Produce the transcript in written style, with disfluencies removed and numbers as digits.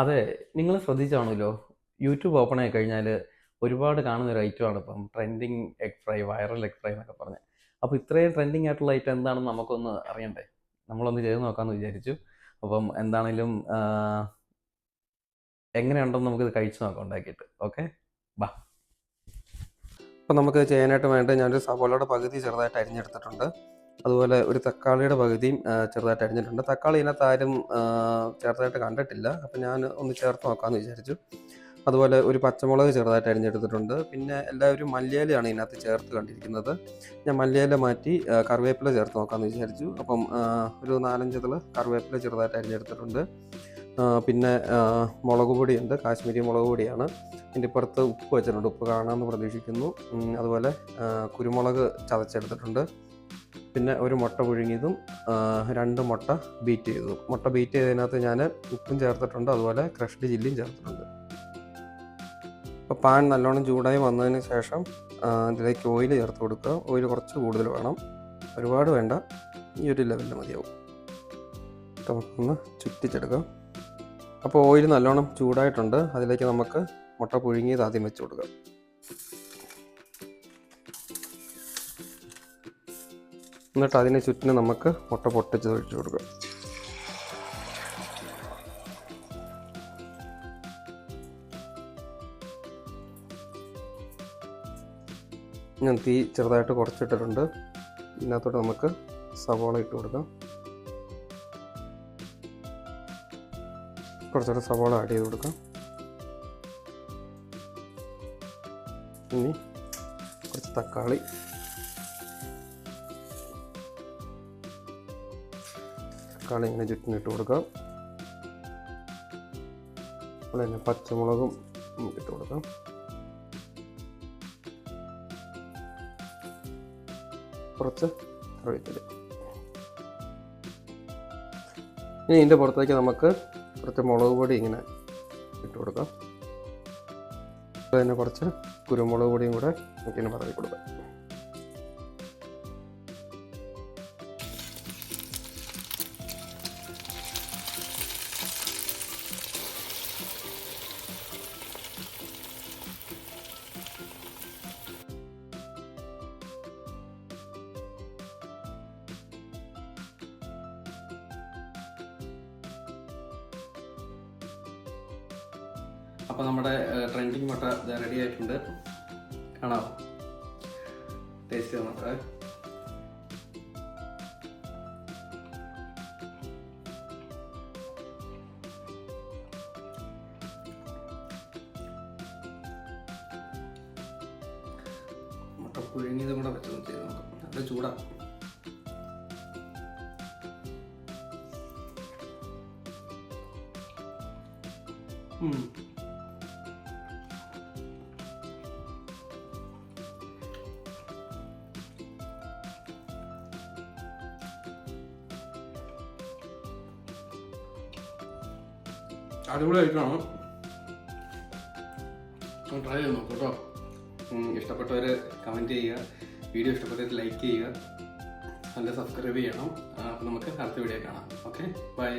അതെ, നിങ്ങൾ ശ്രദ്ധിച്ചാണല്ലോ YouTube open ആയി കഴിഞ്ഞാൽ ഒരുപാട് കാണുന്ന ഒരു ഐറ്റമാണ് ഇപ്പം trending egg fry, viral egg fry എന്നൊക്കെ പറഞ്ഞ്. അപ്പോൾ ഇത്രയും ട്രെൻഡിങ് ആയിട്ടുള്ള ഐറ്റം എന്താണെന്ന് നമുക്കൊന്ന് അറിയണ്ടേ? നമ്മളൊന്ന് ചെയ്ത് നോക്കാമെന്ന് വിചാരിച്ചു. അപ്പം എന്താണേലും എങ്ങനെയുണ്ടെന്ന് നമുക്കിത് കഴിച്ച് നോക്കാം ഉണ്ടാക്കിയിട്ട്. ഓക്കെ, ബാ. അപ്പോൾ നമുക്ക് ചെയ്യാനായിട്ട് വേണ്ടത് ഞാനൊരു സവോളയുടെ പകുതി ചെറുതായിട്ട് അരിഞ്ഞെടുത്തിട്ടുണ്ട്. അതുപോലെ ഒരു തക്കാളിയുടെ പകുതിയും ചെറുതായിട്ട് അരിഞ്ഞിട്ടുണ്ട്. തക്കാളി ഇതിനകത്ത് ആരും ചേർത്തതായിട്ട് കണ്ടിട്ടില്ല. അപ്പോൾ ഞാൻ ഒന്ന് ചേർത്ത് നോക്കാമെന്ന് വിചാരിച്ചു. അതുപോലെ ഒരു പച്ചമുളക് ചെറുതായിട്ട് അരിഞ്ഞെടുത്തിട്ടുണ്ട്. പിന്നെ എല്ലാവരും മല്ലിയിലയാണ് ഇതിനകത്ത് ചേർത്ത് കണ്ടിരിക്കുന്നത്. ഞാൻ മല്ലിയില മാറ്റി കറിവേപ്പില ചേർത്ത് നോക്കാമെന്ന് വിചാരിച്ചു. അപ്പം ഒരു 4-5 ഇതൾ കറിവേപ്പില ചെറുതായിട്ട് അരിഞ്ഞെടുത്തിട്ടുണ്ട്. പിന്നെ മുളക് പൊടിയുണ്ട്, കാശ്മീരി മുളക് പൊടിയാണ്. ഇതിൻ്റെ ഇപ്പുറത്ത് ഉപ്പ് വെച്ചിട്ടുണ്ട്, ഉപ്പ് കാണാമെന്ന് പ്രതീക്ഷിക്കുന്നു. അതുപോലെ കുരുമുളക് ചതച്ചെടുത്തിട്ടുണ്ട്. പിന്നെ ഒരു മുട്ട പുഴുങ്ങിയതും 2 മുട്ട ബീറ്റ് ചെയ്തതും. മുട്ട ബീറ്റ് ചെയ്തതിനകത്ത് ഞാൻ ഉപ്പും ചേർത്തിട്ടുണ്ട്, അതുപോലെ ക്രഷ്ഡ് ചില്ലിയും ചേർത്തിട്ടുണ്ട്. അപ്പോൾ പാൻ നല്ലോണം ചൂടായി വന്നതിന് ശേഷം ഇതിലേക്ക് ഓയിൽ ചേർത്ത് കൊടുക്കുക. ഓയിൽ കുറച്ച് കൂടുതൽ വേണം, ഒരുപാട് വേണ്ട, ഈ ഒരു ലെവലിൽ മതിയാവും. നമുക്കൊന്ന് ചുറ്റിച്ചെടുക്കാം. അപ്പോൾ ഓയിൽ നല്ലോണം ചൂടായിട്ടുണ്ട്. അതിലേക്ക് നമുക്ക് മുട്ട പുഴുങ്ങിയത് ആദ്യം വെച്ച് കൊടുക്കാം. എന്നിട്ട് അതിന് ചുറ്റിന് നമുക്ക് മുട്ട പൊട്ടിച്ച് ഒഴിച്ച് കൊടുക്കാം. ഞാൻ തീ ചെറുതായിട്ട് കുറച്ചിട്ടിട്ടുണ്ട്. ഇതിനകത്തോട്ട് നമുക്ക് സവോള ഇട്ട് കൊടുക്കാം. കുറച്ചുകൂടെ സവോള ആഡ് ചെയ്ത് കൊടുക്കാം. ഇനി കുറച്ച് തക്കാളി, ഇങ്ങനെ ചുറ്റിനിട്ട് കൊടുക്കാം. അതുപോലെ തന്നെ പച്ചമുളകും ഇട്ട് കൊടുക്കാം. കുറച്ച് കറിവേപ്പില. ഇനി ഇതിൻ്റെ പുറത്തേക്ക് നമുക്ക് കുറച്ച് മുളക് പൊടി ഇങ്ങനെ ഇട്ട് കൊടുക്കാം. അതുപോലെ തന്നെ കുറച്ച് കുരുമുളക് പൊടിയും കൂടെ നമുക്കിങ്ങനെ പറക്കി കൊടുക്കാം. അപ്പോൾ നമ്മുടെ ട്രെൻഡിങ് മുട്ട റെഡി ആയിട്ടുണ്ട്. കാണാമോ? ടേസ്റ്റ് ചെയ്ത് നോക്കാം. മുട്ട പുഴുങ്ങിയതും കൂടെ വെച്ച് ചെയ്ത് നോക്കാം. നല്ല ചൂടാണ്. അടിപൊളിയായിട്ടാണ്. ട്രൈ ചെയ്ത് നോക്കൂ കേട്ടോ. ഇഷ്ടപ്പെട്ടവർ കമൻറ്റ് ചെയ്യുക, വീഡിയോ ഇഷ്ടപ്പെട്ടവർ ലൈക്ക് ചെയ്യുക, നല്ല സബ്സ്ക്രൈബ് ചെയ്യണം. അപ്പോൾ നമുക്ക് അടുത്ത വീഡിയോ കാണാം. Okay, by.